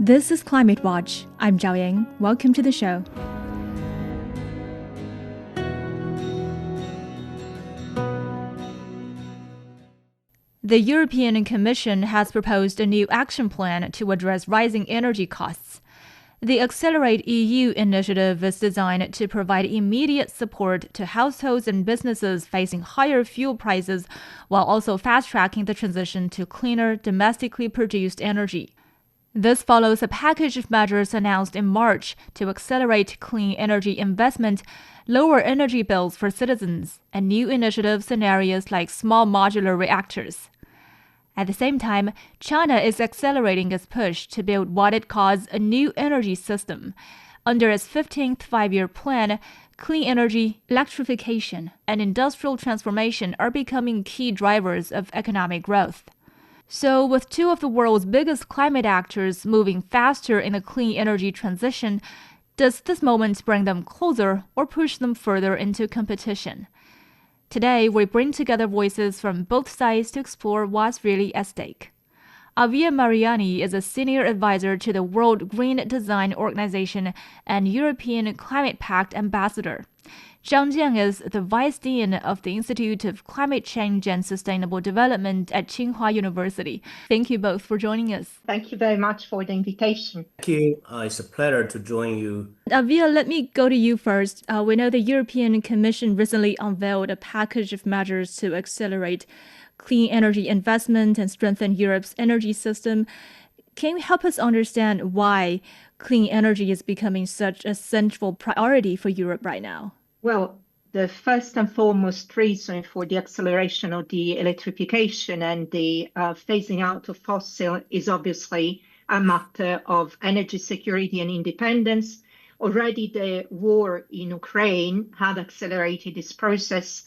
This is Climate Watch. I'm Zhao Ying. Welcome to the show. The European Commission has proposed a new action plan to address rising energy costs. The Accelerate EU initiative is designed to provide immediate support to households and businesses facing higher fuel prices, while also fast-tracking the transition to cleaner, domestically produced energy. This follows a package of measures announced in March to accelerate clean energy investment, lower energy bills for citizens, and new initiatives in areas like small modular reactors. At the same time, China is accelerating its push to build what it calls a new energy system. Under its 15th five-year plan, clean energy, electrification, and industrial transformation are becoming key drivers of economic growth. So, with two of the world's biggest climate actors moving faster in the clean energy transition, does this moment bring them closer or push them further into competition? Today, we bring together voices from both sides to explore what's really at stake. Arvea Marieni is a senior advisor to the World Green Design Organization and European Climate Pact ambassador. Zhang Jian is the Vice Dean of the Institute of Climate Change and Sustainable Development at Tsinghua University. Thank you both for joining us. Thank you very much for the invitation. Thank you. It's a pleasure to join you. Arvea, let me go to you first. We know the European Commission recently unveiled a package of measures to accelerate clean energy investment and strengthen Europe's energy system. Can you help us understand why clean energy is becoming such a central priority for Europe right now? Well, the first and foremost reason for the acceleration of the electrification and the phasing out of fossil is obviously a matter of energy security and independence. Already the war in Ukraine had accelerated this process.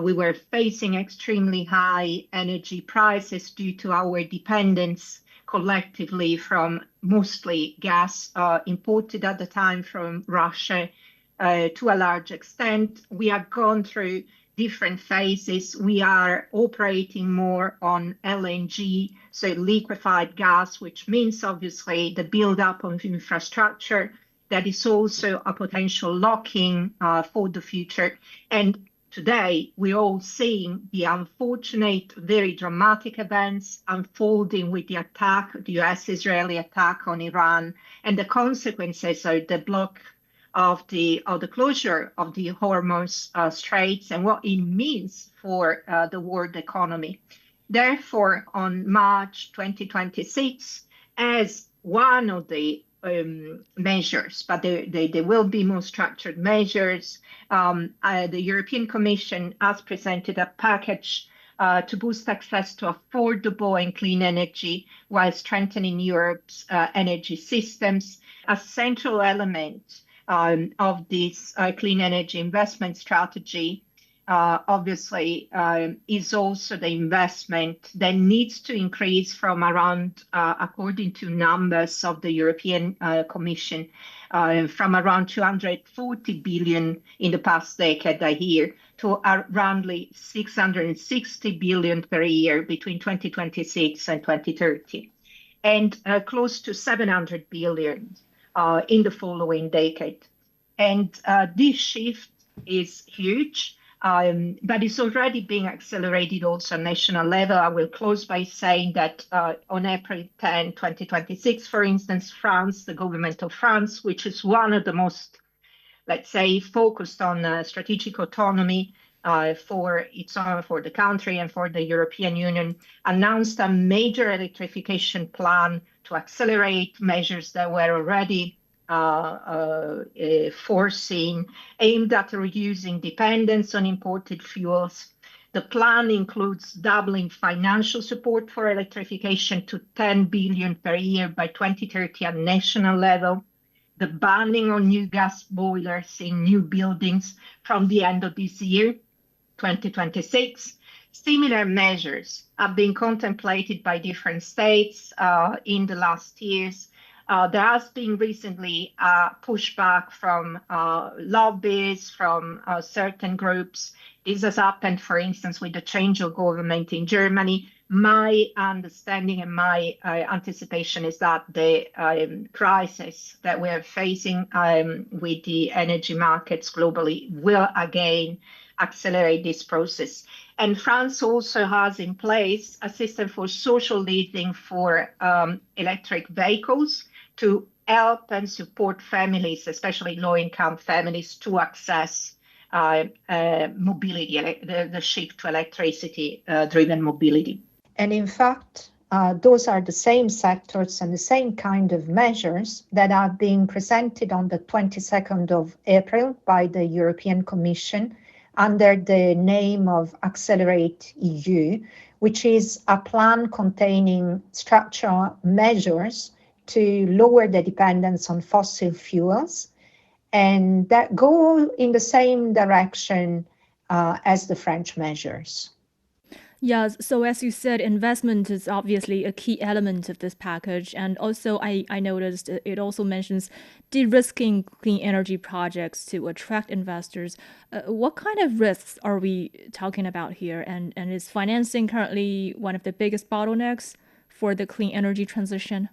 We were facing extremely high energy prices due to our dependence collectively from mostly gas imported at the time from Russia. To a large extent, we have gone through different phases. We are operating more on LNG, so liquefied gas, which means obviously the build-up of infrastructure. That is also a potential lock-in for the future. And today, we're all seeing the unfortunate, very dramatic events unfolding with the attack, the US-Israeli attack on Iran, and the consequences of the block of the closure of the Hormuz Straits and what it means for the world economy. Therefore, on March 2026, as one of the measures, but there will be more structured measures, the European Commission has presented a package to boost access to affordable and clean energy while strengthening Europe's energy systems. A central element of this clean energy investment strategy, obviously, is also the investment that needs to increase from around, according to numbers of the European Commission, from around 240 billion in the past decade a year to around 660 billion per year between 2026 and 2030, and close to 700 billion in the following decade. And this shift is huge, but it's already being accelerated also at national level. I will close by saying that on April 10, 2026, for instance, France, the government of France, which is one of the most, let's say, focused on strategic autonomy for the country and for the European Union, announced a major electrification plan to accelerate measures that were already foreseen, aimed at reducing dependence on imported fuels. The plan includes doubling financial support for electrification to 10 billion per year by 2030 at national level, the banning on new gas boilers in new buildings from the end of this year, 2026. Similar measures have been contemplated by different states in the last years, There has been recently pushback from lobbyists, from certain groups. This has happened, for instance, with the change of government in Germany. My understanding and my anticipation is that the crisis that we're facing with the energy markets globally will again accelerate this process. And France also has in place a system for social leasing for electric vehicles to help and support families, especially low-income families, to access mobility, the shift to electricity-driven mobility. And in fact, those are the same sectors and the same kind of measures that are being presented on the 22nd of April by the European Commission under the name of Accelerate EU, which is a plan containing structural measures to lower the dependence on fossil fuels and that go in the same direction as the French measures. Yes, so as you said, investment is obviously a key element of this package. And also, I noticed it also mentions de-risking clean energy projects to attract investors. What kind of risks are we talking about here? And is financing currently one of the biggest bottlenecks for the clean energy transition?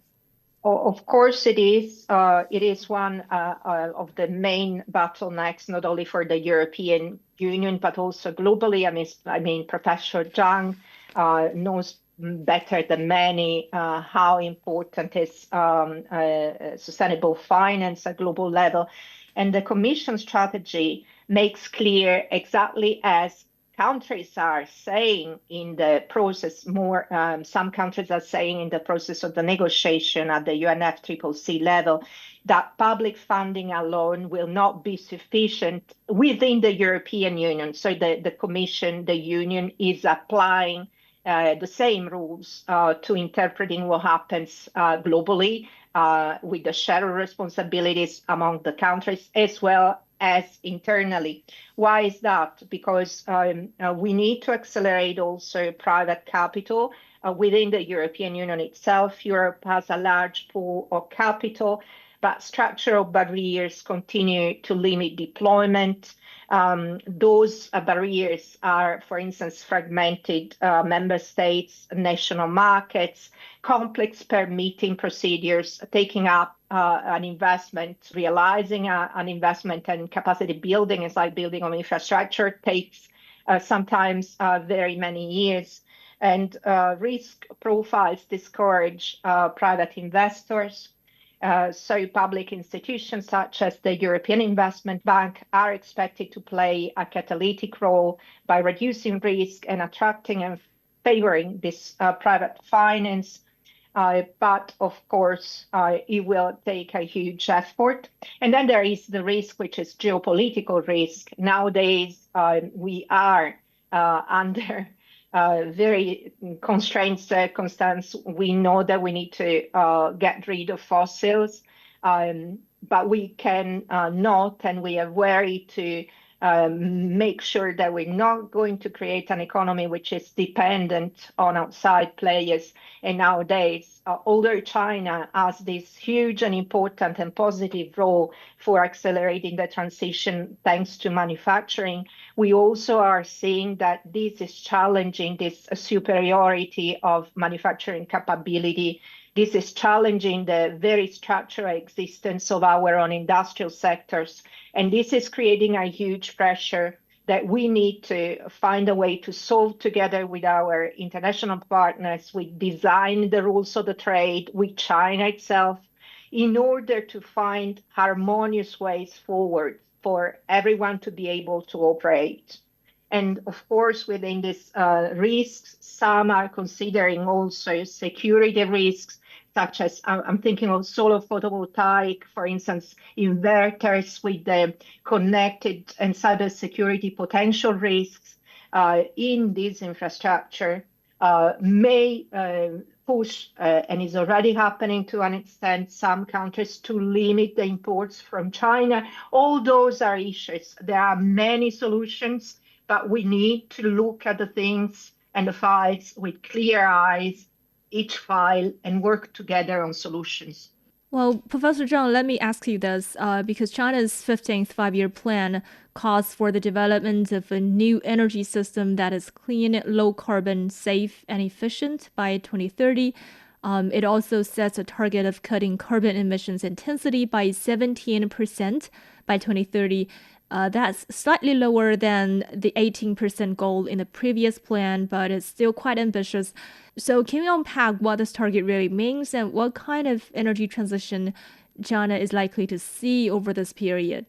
Of course, it is. It is one of the main bottlenecks, not only for the European Union, but also globally. I mean, Professor Zhang knows better than many how important is sustainable finance at global level. And the Commission strategy makes clear, exactly as countries are saying in the process, some countries are saying in the process of the negotiation at the UNFCCC level, that public funding alone will not be sufficient within the European Union. So the Commission, the Union, is applying the same rules to interpreting what happens globally with the shared responsibilities among the countries as well as internally. Why is that? Because we need to accelerate also private capital within the European Union itself. Europe has a large pool of capital, but structural barriers continue to limit deployment. Those barriers are, for instance, fragmented member states, national markets, complex permitting procedures, taking up an investment, realizing an investment and capacity building is like building on infrastructure, takes sometimes very many years. And risk profiles discourage private investors. So public institutions such as the European Investment Bank are expected to play a catalytic role by reducing risk and attracting and favoring this private finance. But of course, it will take a huge effort. And then there is the risk, which is geopolitical risk. Nowadays, we are under very constrained circumstance. We know that we need to get rid of fossils, but we can not, and we are wary to make sure that we're not going to create an economy which is dependent on outside players. And nowadays, although China has this huge and important and positive role for accelerating the transition thanks to manufacturing, we also are seeing that this is challenging this superiority of manufacturing capability. This is challenging the very structural existence of our own industrial sectors. And this is creating a huge pressure that we need to find a way to solve together with our international partners. We design the rules of the trade with China itself in order to find harmonious ways forward for everyone to be able to operate. And of course, within these risks, some are considering also security risks, such as I'm thinking of solar photovoltaic, for instance, inverters with the connected and cybersecurity potential risks in this infrastructure may push, and is already happening to an extent, some countries to limit the imports from China. All those are issues. There are many solutions, but we need to look at the things and the files with clear eyes, each file, and work together on solutions. Well, Professor Zhang, let me ask you this, because China's 15th five-year plan calls for the development of a new energy system that is clean, low carbon, safe, and efficient by 2030. It also sets a target of cutting carbon emissions intensity by 17% by 2030. That's slightly lower than the 18% goal in the previous plan, but it's still quite ambitious. So, can you unpack what this target really means and what kind of energy transition China is likely to see over this period?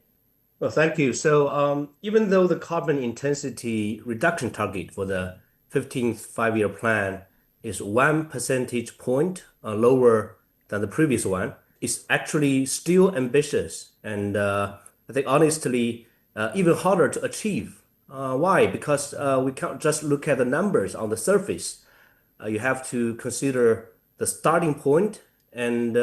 Well, thank you. So, even though the carbon intensity reduction target for the 15th five-year plan is 1 percentage point lower than the previous one, it's actually still ambitious and I think honestly even harder to achieve. Why? Because we can't just look at the numbers on the surface. You have to consider the starting point and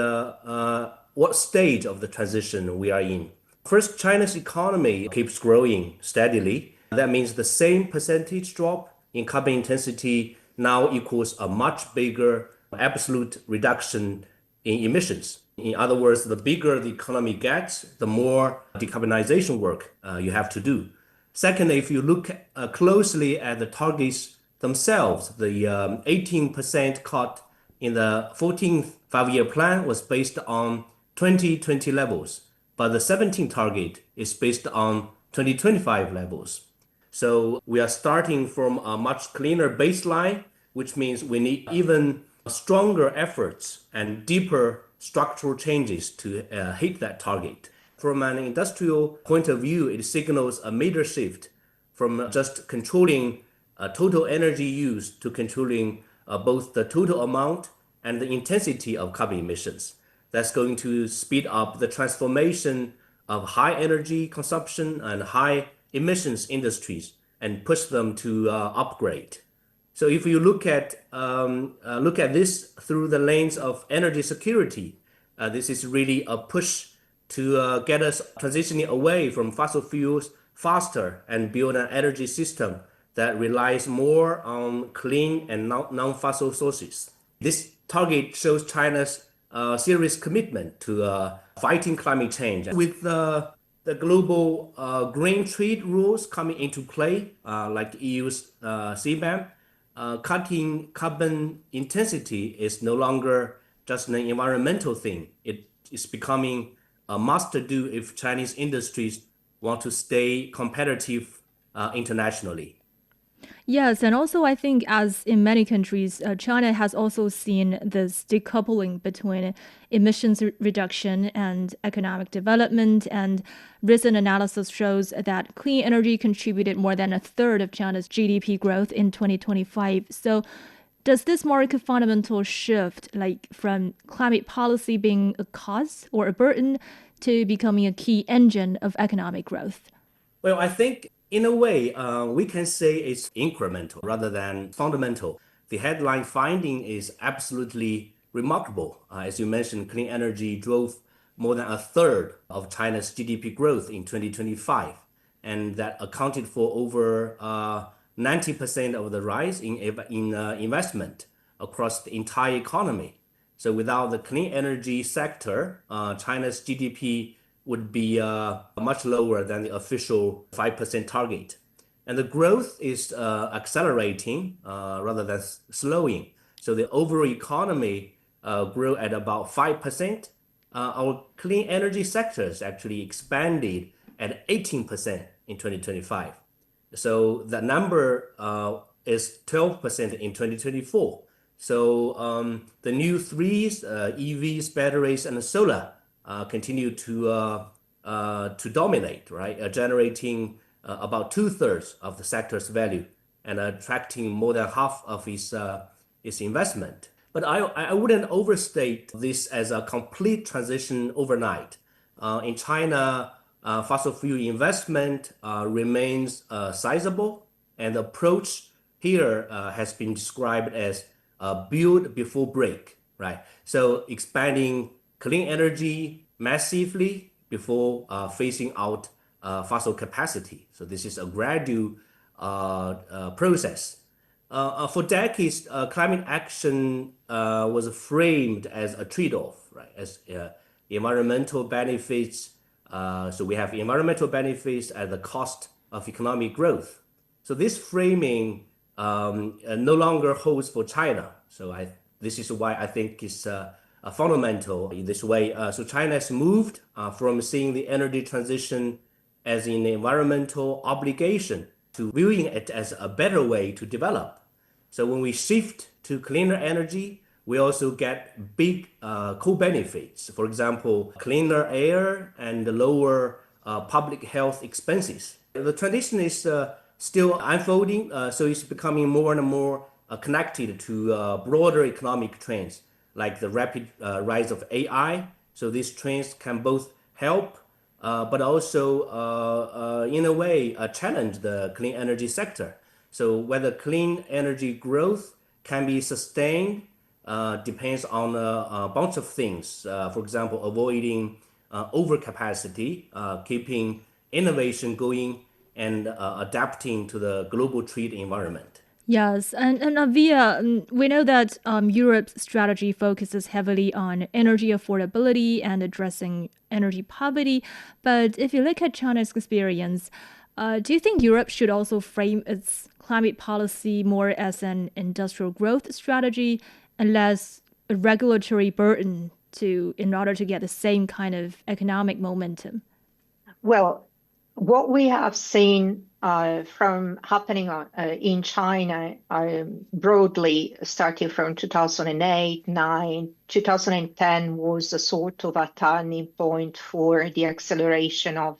what stage of the transition we are in. First, China's economy keeps growing steadily. That means the same percentage drop in carbon intensity now equals a much bigger absolute reduction in emissions. In other words, the bigger the economy gets, the more decarbonization work you have to do. Second, if you look closely at the targets themselves, the 18% cut in the 14th five-year plan was based on 2020 levels, but the 17th target is based on 2025 levels. So we are starting from a much cleaner baseline, which means we need even stronger efforts and deeper structural changes to hit that target. From an industrial point of view, it signals a major shift from just controlling total energy use to controlling both the total amount and the intensity of carbon emissions. That's going to speed up the transformation of high energy consumption and high emissions industries and push them to upgrade. So if you look at this through the lens of energy security, this is really a push to get us transitioning away from fossil fuels faster and build an energy system that relies more on clean and non-fossil sources. This target shows China's serious commitment to fighting climate change. With the global green trade rules coming into play, like the EU's CBAM, cutting carbon intensity is no longer just an environmental thing. It is becoming a must-do if Chinese industries want to stay competitive internationally. Yes, and also I think as in many countries, China has also seen this decoupling between emissions reduction and economic development. And recent analysis shows that clean energy contributed more than a third of China's GDP growth in 2025. So does this mark a fundamental shift, like from climate policy being a cause or a burden to becoming a key engine of economic growth? Well, I think in a way, we can say it's incremental rather than fundamental. The headline finding is absolutely remarkable. As you mentioned, clean energy drove more than a third of China's GDP growth in 2025, and that accounted for over 90% of the rise in investment across the entire economy. So without the clean energy sector, China's GDP would be much lower than the official 5% target. And the growth is accelerating rather than slowing. So the overall economy grew at about 5%. Our clean energy sectors actually expanded at 18% in 2025. So the number is 12% in 2024. So the new threes, EVs, batteries, and solar continue to dominate, right? Generating about 2/3 of the sector's value and attracting more than half of its investment. But I wouldn't overstate this as a complete transition overnight. In China, fossil fuel investment remains sizable, and the approach here has been described as build before break, right? So expanding clean energy massively before phasing out fossil capacity. So this is a gradual process. For decades, climate action was framed as a trade-off, right? As environmental benefits. So we have environmental benefits at the cost of economic growth. So this framing no longer holds for China. So this is why I think it's fundamental in this way. So China has moved from seeing the energy transition as an environmental obligation to viewing it as a better way to develop. So when we shift to cleaner energy, we also get big co-benefits. For example, cleaner air and lower public health expenses. The transition is still unfolding, so it's becoming more and more connected to broader economic trends, like the rapid rise of AI. So these trends can both help, but also, in a way, challenge the clean energy sector. So whether clean energy growth can be sustained depends on a bunch of things. For example, avoiding overcapacity, keeping innovation going, and adapting to the global trade environment. Yes, and Arvea, we know that Europe's strategy focuses heavily on energy affordability and addressing energy poverty. But if you look at China's experience, do you think Europe should also frame its climate policy more as an industrial growth strategy and less a regulatory burden in order to get the same kind of economic momentum? Well, what we have seen from happening in China broadly, starting from 2008, 9, 2010 was a sort of a turning point for the acceleration of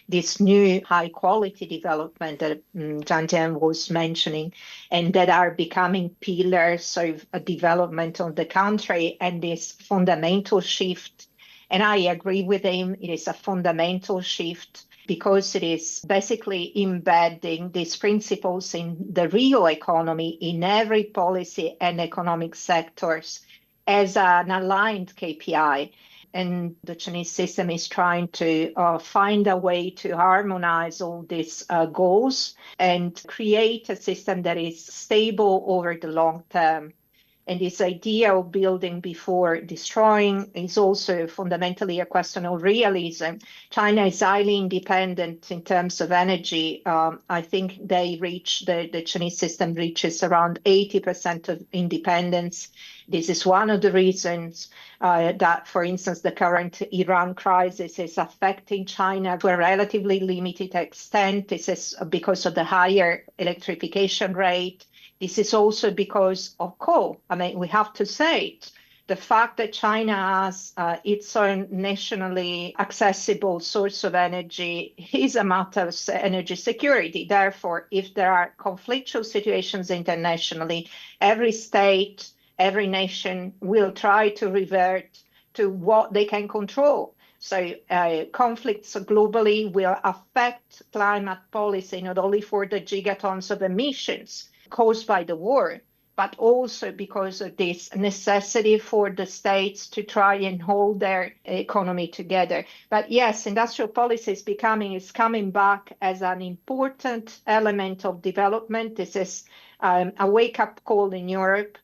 this new high quality development that Zhang Jian was mentioning, and that are becoming pillars of a development of the country, and this fundamental shift. And I agree with him, it is a fundamental shift because it is basically embedding these principles in the real economy, in every policy and economic sectors as an aligned KPI. And the Chinese system is trying to find a way to harmonize all these goals and create a system that is stable over the long term. And this idea of building before destroying is also fundamentally a question of realism. China is highly independent in terms of energy. I think the Chinese system reaches around 80% of independence. This is one of the reasons that, for instance, the current Iran crisis is affecting China to a relatively limited extent. This is because of the higher electrification rate. This is also because of coal. I mean, we have to say it. The fact that China has its own nationally accessible source of energy is a matter of energy security. Therefore, if there are conflictual situations internationally, every state, every nation will try to revert to what they can control. So conflicts globally will affect climate policy, not only for the gigatons of emissions caused by the war, but also because of this necessity for the states to try and hold their economy together. But yes, industrial policy is coming back as an important element of development. This is a wake-up call in Europe.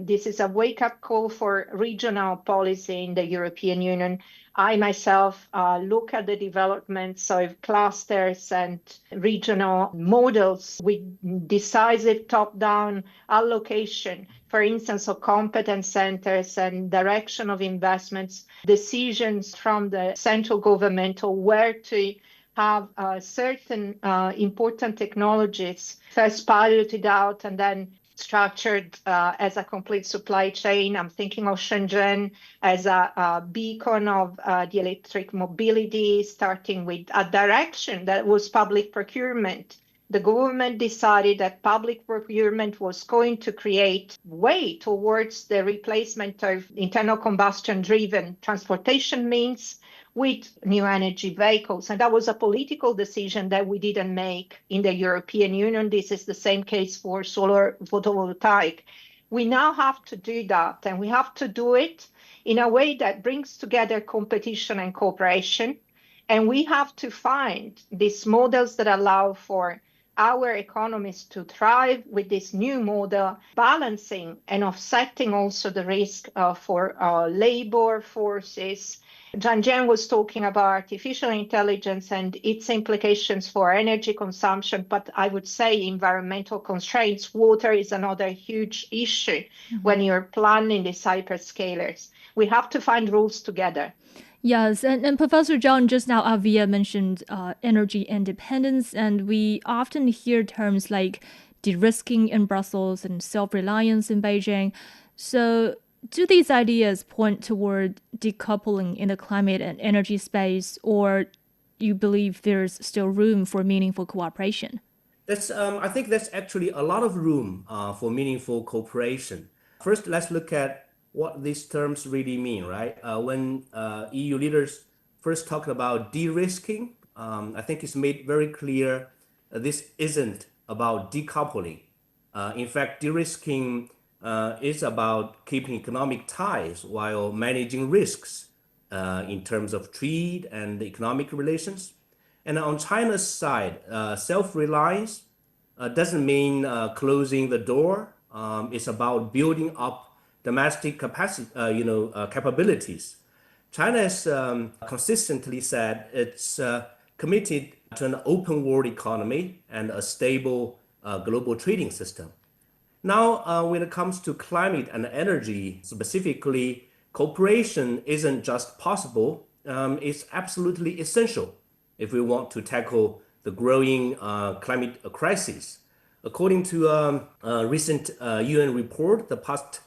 This is a wake-up call for regional policy in the European Union. I myself look at the developments of clusters and regional models with decisive top-down allocation, for instance, of competence centers and direction of investments, decisions from the central government of where to have certain important technologies first piloted out and then structured as a complete supply chain. I'm thinking of Shenzhen as a beacon of the electric mobility, starting with a direction that was public procurement. The government decided that public procurement was going to create way towards the replacement of internal combustion driven transportation means with new energy vehicles. And that was a political decision that we didn't make in the European Union. This is the same case for solar photovoltaic. We now have to do that, and we have to do it in a way that brings together competition and cooperation. And we have to find these models that allow for our economies to thrive with this new model, balancing and offsetting also the risk for labor forces Zhang Jian was talking about artificial intelligence and its implications for energy consumption, but I would say environmental constraints. Water is another huge issue when you're planning these hyperscalers. We have to find rules together. Yes, and Professor Zhang, just now Arvea mentioned energy independence, and we often hear terms like de-risking in Brussels and self-reliance in Beijing. So do these ideas point toward decoupling in the climate and energy space, or you believe there's still room for meaningful cooperation? I think there's actually a lot of room for meaningful cooperation. First, let's look at what these terms really mean, right? When EU leaders first talked about de-risking, I think it's made very clear this isn't about decoupling. In fact, de-risking is about keeping economic ties while managing risks in terms of trade and economic relations. And on China's side, self-reliance doesn't mean closing the door. It's about building up domestic capabilities. China has consistently said it's committed to an open world economy and a stable global trading system. Now, when it comes to climate and energy specifically, cooperation isn't just possible, it's absolutely essential if we want to tackle the growing climate crisis. According to a recent UN report, the past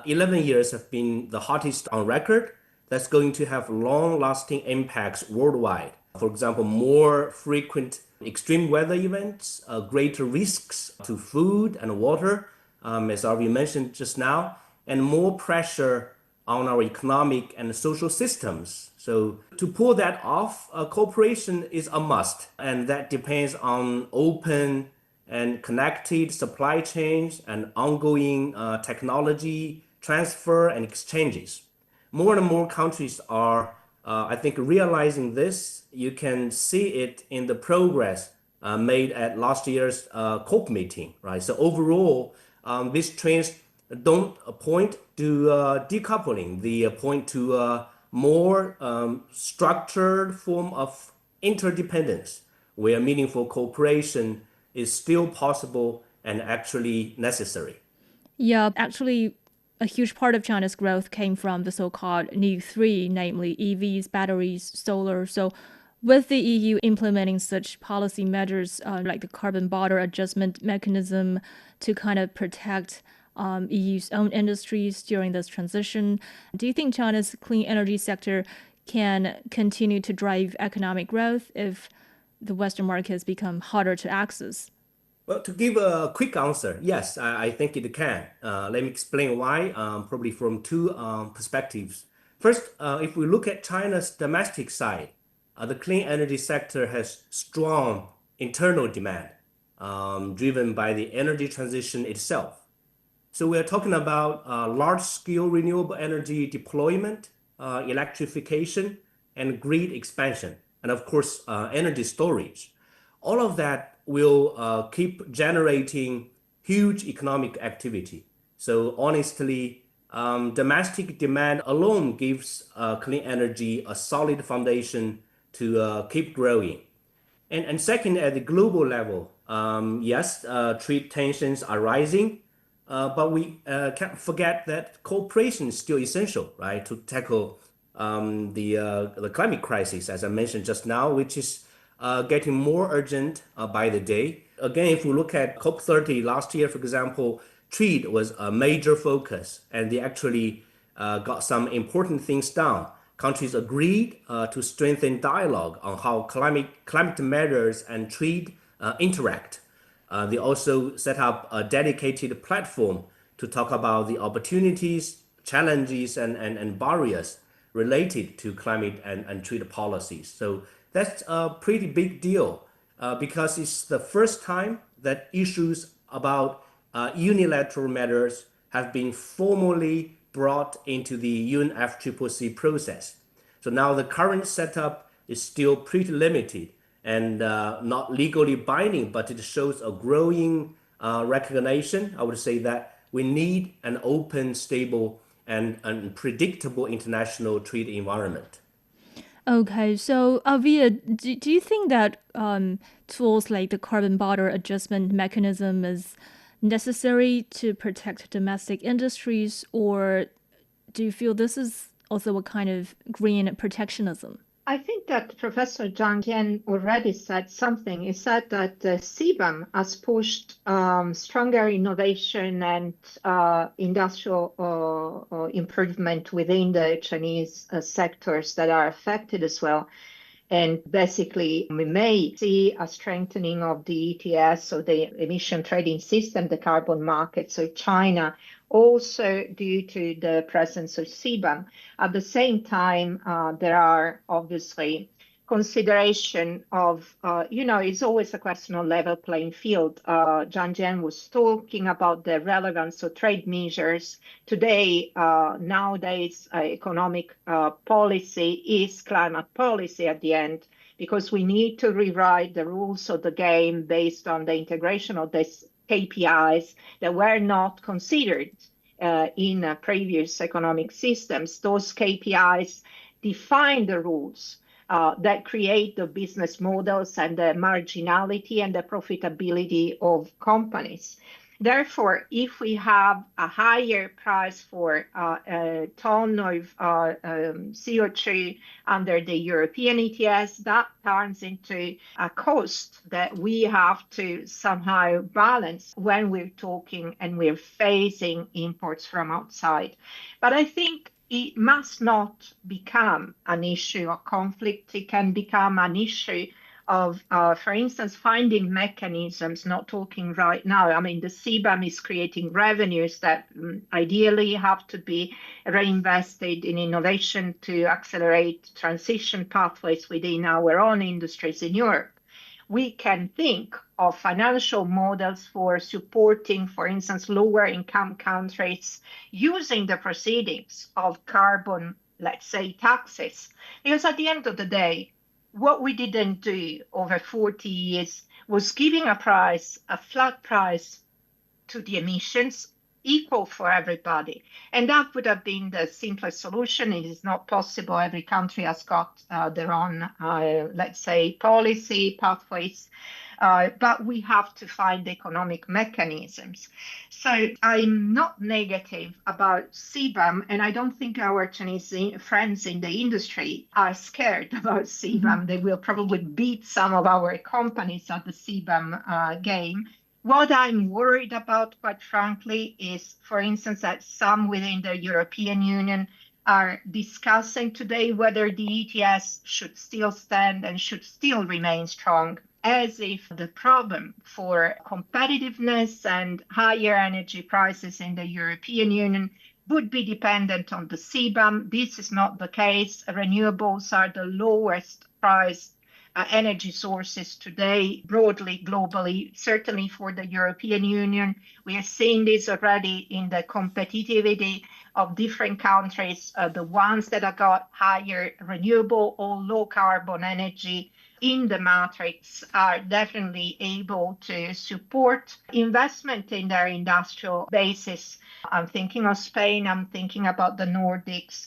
11 years have been the hottest on record. That's going to have long-lasting impacts worldwide. For example, more frequent extreme weather events, greater risks to food and water, as already mentioned just now, and more pressure on our economic and social systems. So to pull that off, cooperation is a must, and that depends on open and connected supply chains and ongoing technology transfer and exchanges. More and more countries are, I think, realizing this. You can see it in the progress made at last year's COP meeting, right? So overall, these trends don't point to decoupling. They point to a more structured form of interdependence, where meaningful cooperation is still possible and actually necessary. Yeah, actually, a huge part of China's growth came from the so-called new three, namely EVs, batteries, solar. So with the EU implementing such policy measures like the carbon border adjustment mechanism to kind of protect EU's own industries during this transition, do you think China's clean energy sector can continue to drive economic growth if the Western markets become harder to access? Well, to give a quick answer, yes, I think it can. Let me explain why, probably from two perspectives. First, if we look at China's domestic side, the clean energy sector has strong internal demand, driven by the energy transition itself. So we are talking about large-scale renewable energy deployment, electrification, and grid expansion, and of course, energy storage. All of that will keep generating huge economic activity. So honestly, domestic demand alone gives clean energy a solid foundation to keep growing. And second, at the global level, yes, trade tensions are rising, but we can't forget that cooperation is still essential, right, to tackle the climate crisis, as I mentioned just now, which is getting more urgent by the day. Again, if we look at COP30 last year, for example, trade was a major focus, and they actually got some important things done. Countries agreed to strengthen dialogue on how climate measures and trade interact. They also set up a dedicated platform to talk about the opportunities, challenges, and barriers related to climate and trade policies. So that's a pretty big deal because it's the first time that issues about unilateral matters have been formally brought into the UNFCCC process. So now the current setup is still pretty limited and not legally binding, but it shows a growing recognition. I would say that we need an open, stable, and predictable international trade environment. Okay, so Avia, do you think that tools like the carbon border adjustment mechanism is necessary to protect domestic industries, or do you feel this is also a kind of green protectionism? I think that Professor Zhang Jian already said something. He said that CBAM has pushed stronger innovation and industrial improvement within the Chinese sectors that are affected as well. And basically, we may see a strengthening of the ETS, so the emission trading system, the carbon market, so China, also due to the presence of CBAM. At the same time, there are obviously consideration of, it's always a question of level playing field. Zhang Jian was talking about the relevance of trade measures. Today, nowadays, economic policy is climate policy at the end, because we need to rewrite the rules of the game based on the integration of these KPIs that were not considered in previous economic systems. Those KPIs define the rules that create the business models and the marginality and the profitability of companies. Therefore, if we have a higher price for a ton of CO2 under the European ETS, that turns into a cost that we have to somehow balance when we're talking and we're facing imports from outside. But I think it must not become an issue of conflict. It can become an issue of, for instance, finding mechanisms, not talking right now. I mean, the CBAM is creating revenues that ideally have to be reinvested in innovation to accelerate transition pathways within our own industries in Europe. We can think of financial models for supporting, for instance, lower income countries using the proceedings of carbon, let's say, taxes. Because at the end of the day, what we didn't do over 40 years was giving a price, a flat price to the emissions, equal for everybody. And that would have been the simplest solution. It is not possible. Every country has got their own, let's say, policy pathways. But we have to find economic mechanisms. So I'm not negative about CBAM, and I don't think our Chinese friends in the industry are scared about CBAM. Mm-hmm. They will probably beat some of our companies at the CBAM game. What I'm worried about, quite frankly, is, for instance, that some within the European Union are discussing today whether the ETS should still stand and should still remain strong, as if the problem for competitiveness and higher energy prices in the European Union would be dependent on the CBAM. This is not the case. Renewables are the lowest priced energy sources today, broadly, globally, certainly for the European Union. We are seeing this already in the competitivity of different countries. The ones that have got higher renewable or low carbon energy in the matrix are definitely able to support investment in their industrial basis. I'm thinking of Spain, I'm thinking about the Nordics.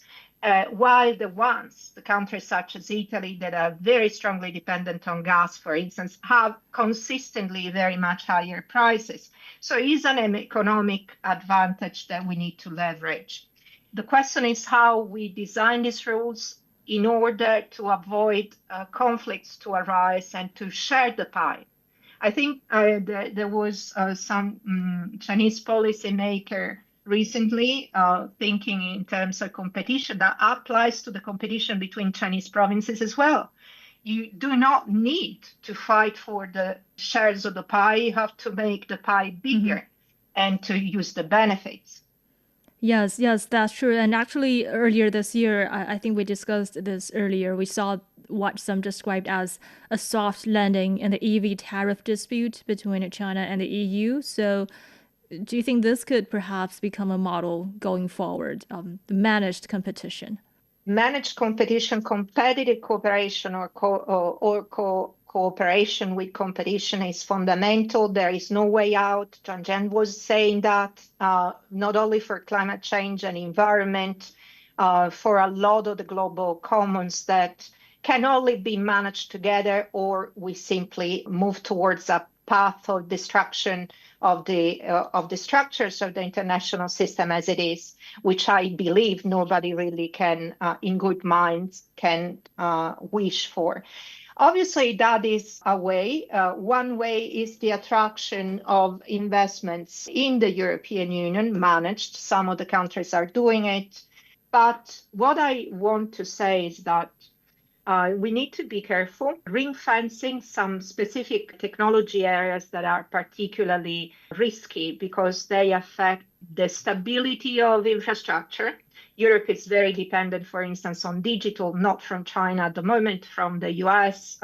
While the countries such as Italy that are very strongly dependent on gas, for instance, have consistently very much higher prices. So it is an economic advantage that we need to leverage. The question is how we design these rules in order to avoid conflicts to arise and to share the pie. I think there was some Chinese policymaker recently thinking in terms of competition that applies to the competition between Chinese provinces as well. You do not need to fight for the shares of the pie. You have to make the pie bigger and to use the benefits. Yes, that's true. And actually, earlier this year, I think we discussed this earlier. We saw what some described as a soft landing in the EV tariff dispute between China and the EU. So do you think this could perhaps become a model going forward, the managed competition? Managed competition, competitive cooperation, or cooperation with competition is fundamental. There is no way out. Zhang Jian was saying that not only for climate change and environment, for a lot of the global commons that can only be managed together, or we simply move towards a path of destruction of the structures of the international system as it is, which I believe nobody really can, in good minds, can wish for. Obviously, that is a way. One way is the attraction of investments in the European Union, managed. Some of the countries are doing it. But what I want to say is that we need to be careful, ring fencing some specific technology areas that are particularly risky because they affect the stability of infrastructure. Europe is very dependent, for instance, on digital, not from China at the moment, from the US.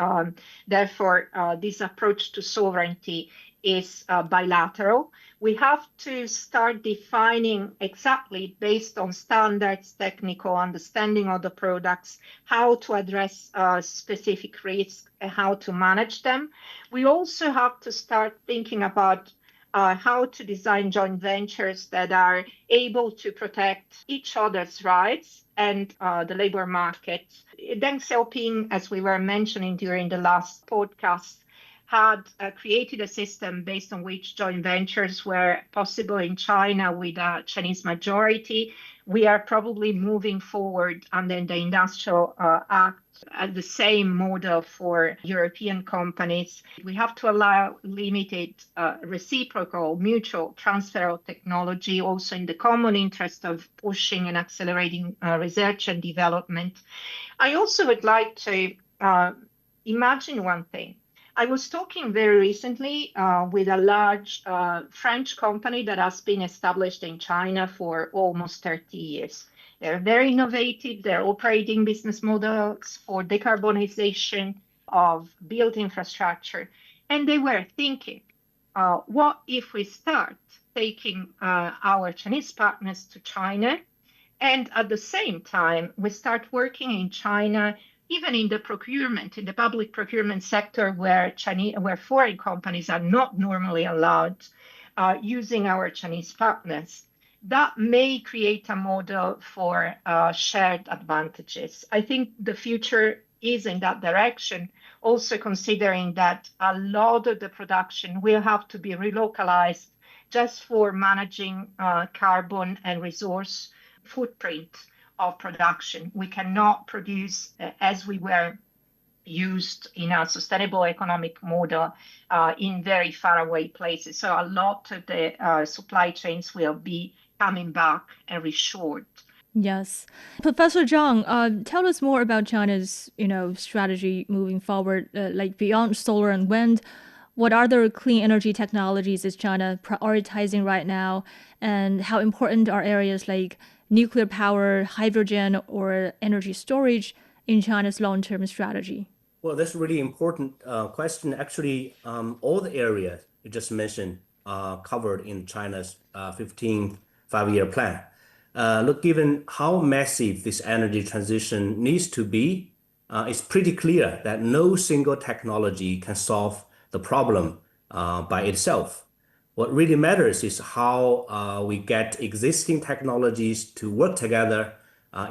Therefore, this approach to sovereignty is bilateral. We have to start defining exactly, based on standards, technical understanding of the products, how to address specific risks and how to manage them. We also have to start thinking about how to design joint ventures that are able to protect each other's rights and the labor market. Deng Xiaoping, as we were mentioning during the last podcast, had created a system based on which joint ventures were possible in China with a Chinese majority. We are probably moving forward under the Industrial Act at the same model for European companies. We have to allow limited reciprocal mutual transfer of technology, also in the common interest of pushing and accelerating research and development. I also would like to imagine one thing. I was talking very recently with a large French company that has been established in China for almost 30 years. They're very innovative. They're operating business models for decarbonization of built infrastructure. And they were thinking, what if we start taking our Chinese partners to China, and at the same time, we start working in China even in the procurement, in the public procurement sector where foreign companies are not normally allowed, using our Chinese partners. That may create a model for shared advantages. I think the future is in that direction, also considering that a lot of the production will have to be relocalized just for managing carbon and resource footprint of production. We cannot produce as we were used in a sustainable economic model in very far away places. So a lot of the supply chains will be coming back and reshored. Yes. Professor Zhang, tell us more about China's, strategy moving forward, like beyond solar and wind. What other clean energy technologies is China prioritizing right now? And how important are areas like nuclear power, hydrogen, or energy storage in China's long-term strategy? Well, that's a really important question. Actually, all the areas you just mentioned are covered in China's 15th five-year plan. Look, given how massive this energy transition needs to be, it's pretty clear that no single technology can solve the problem by itself. What really matters is how we get existing technologies to work together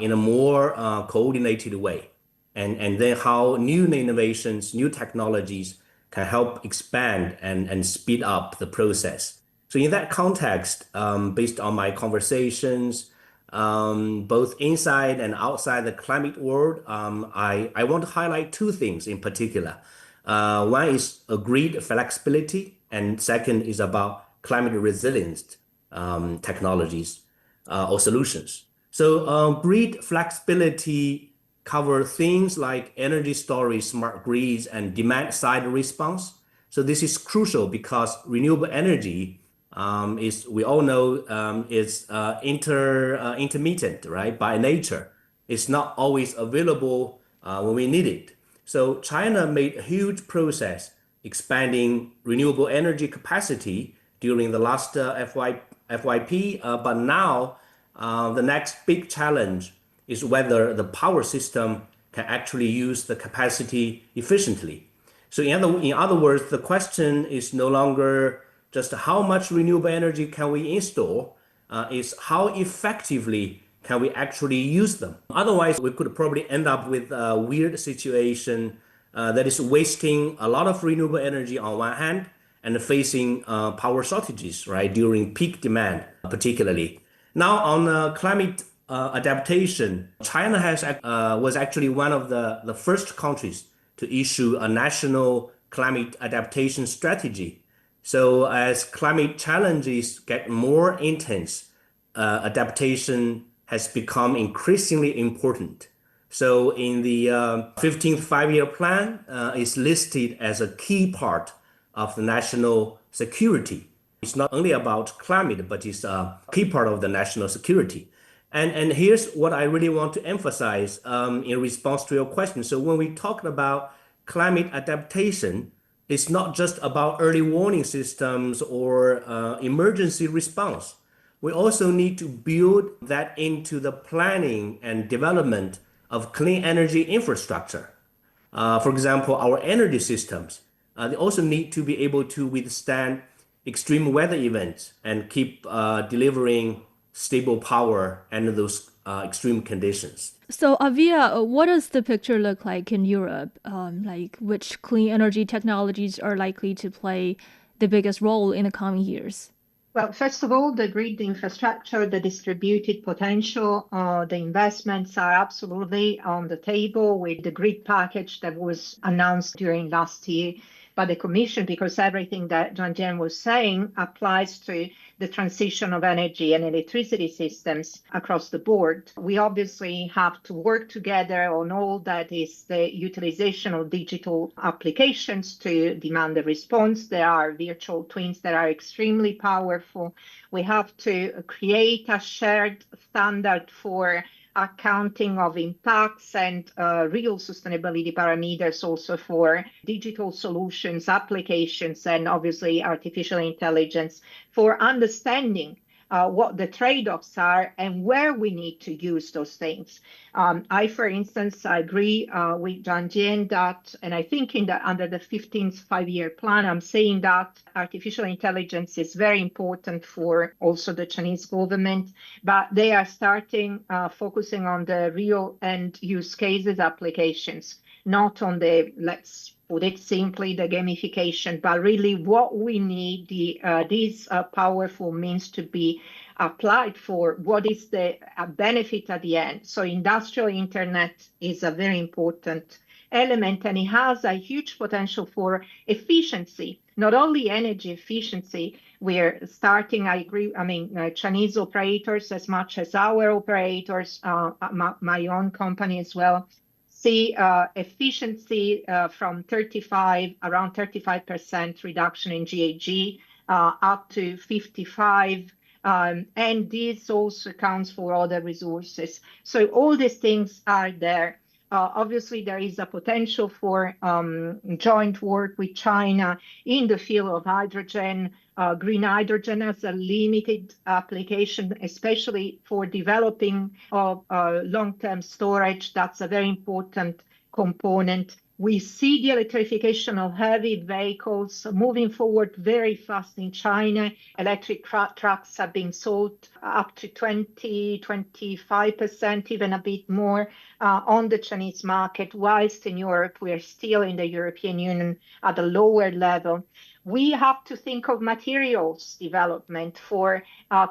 in a more coordinated way. And then how new innovations, new technologies can help expand and speed up the process. So in that context, based on my conversations, both inside and outside the climate world, I want to highlight two things in particular. One is grid flexibility, and second is about climate resilience technologies or solutions. So grid flexibility cover things like energy storage, smart grids, and demand-side response. So this is crucial because renewable energy we all know, is intermittent, right? By nature, it's not always available when we need it. So China made a huge progress expanding renewable energy capacity during the last FYP, but now the next big challenge is whether the power system can actually use the capacity efficiently. So in other words, the question is no longer just how much renewable energy can we install, is how effectively can we actually use them? Otherwise, we could probably end up with a weird situation that is wasting a lot of renewable energy on one hand and facing power shortages, right, during peak demand, particularly. Now, on climate adaptation, China was actually one of the first countries to issue a national climate adaptation strategy. So, as climate challenges get more intense, adaptation has become increasingly important. So in the 15th five-year plan, is listed as a key part of the national security. It's not only about climate, but it's a key part of the national security. And here's what I really want to emphasize in response to your question. So when we talk about climate adaptation, it's not just about early warning systems or emergency response. We also need to build that into the planning and development of clean energy infrastructure. For example, our energy systems, they also need to be able to withstand extreme weather events and keep delivering stable power under those extreme conditions. So, Arvea, what does the picture look like in Europe? Like, which clean energy technologies are likely to play the biggest role in the coming years? Well, first of all, the grid infrastructure, the distributed potential, the investments are absolutely on the table with the grid package that was announced during last year by the Commission, because everything that Zhang Jian was saying applies to the transition of energy and electricity systems across the board. We obviously have to work together on all that is the utilization of digital applications to demand a response. There are virtual twins that are extremely powerful. We have to create a shared standard for accounting of impacts and real sustainability parameters also for digital solutions, applications, and obviously artificial intelligence for understanding what the trade-offs are and where we need to use those things. For instance, I agree with Zhang Jian that, and I think under the 15th five-year plan, I'm saying that artificial intelligence is very important for also the Chinese government, but they are starting focusing on the real end use cases applications, not on the, let's put it simply, the gamification, but really what we need these powerful means to be applied for, what is the benefit at the end. So industrial internet is a very important element, and it has a huge potential for efficiency, not only energy efficiency. We're starting, I agree, Chinese operators as much as our operators, my own company as well, see efficiency from around 35% reduction in GHG up to 55%. And this also accounts for other resources. So all these things are there. Obviously, there is a potential for joint work with China in the field of hydrogen. Green hydrogen has a limited application, especially for developing of long-term storage. That's a very important component. We see the electrification of heavy vehicles moving forward very fast in China. Electric trucks are being sold up to 25%, even a bit more on the Chinese market, whilst in Europe, we are still in the European Union at a lower level. We have to think of materials development for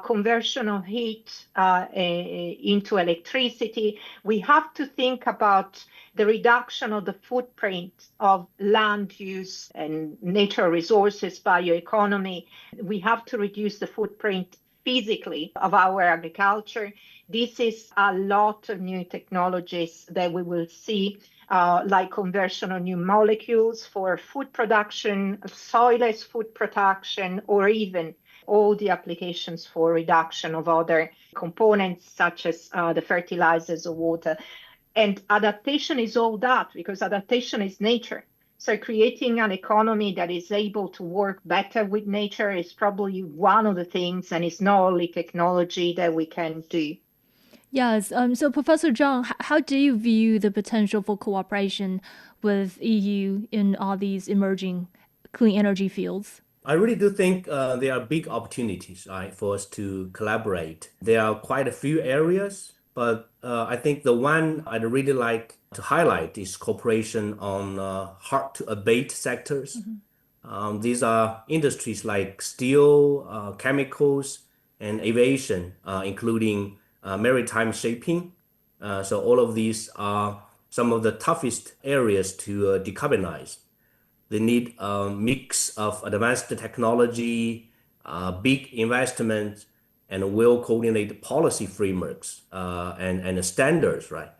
conversion of heat into electricity. We have to think about the reduction of the footprint of land use and natural resources, bioeconomy. We have to reduce the footprint physically of our agriculture. This is a lot of new technologies that we will see, like conversion of new molecules for food production, soilless food production, or even all the applications for reduction of other components such as the fertilizers or water. And adaptation is all that, because adaptation is nature. So creating an economy that is able to work better with nature is probably one of the things, and it's not only technology that we can do. Yes. So, Professor Zhang, how do you view the potential for cooperation with EU in all these emerging clean energy fields? I really do think there are big opportunities, right, for us to collaborate. There are quite a few areas but I think the one I'd really like to highlight is cooperation on hard-to-abate sectors. These are industries like steel, chemicals, and aviation, including maritime shipping. So all of these are some of the toughest areas to decarbonize. They need a mix of advanced technology, big investment, and well-coordinated policy frameworks and standards, right?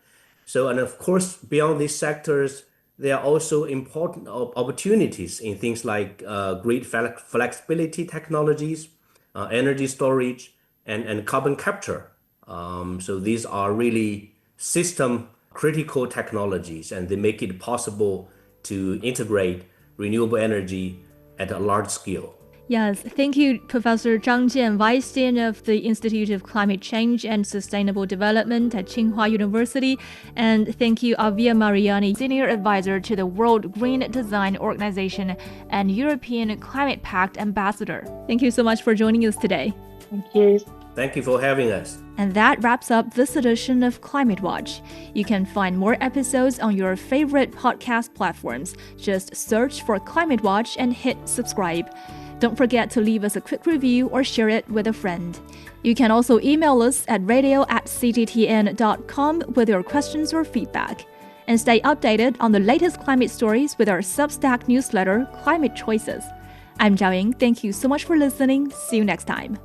So, and of course, beyond these sectors, there are also important opportunities in things like grid flexibility technologies, energy storage, and carbon capture. So these are really system critical technologies, and they make it possible to integrate renewable energy at a large scale. Yes, thank you, Professor Zhang Jian, Vice Dean of the Institute of Climate Change and Sustainable Development at Tsinghua University, and thank you, Arvea Marieni, Senior Advisor to the World Green Design Organization and European Climate Pact Ambassador. Thank you so much for joining us today. Thank you. Thank you for having us. And that wraps up this edition of Climate Watch. You can find more episodes on your favorite podcast platforms. Just search for Climate Watch and hit subscribe. Don't forget to leave us a quick review or share it with a friend. You can also email us at radio@cgtn.com with your questions or feedback. And stay updated on the latest climate stories with our Substack newsletter, Climate Choices. I'm Zhao Ying. Thank you so much for listening. See you next time.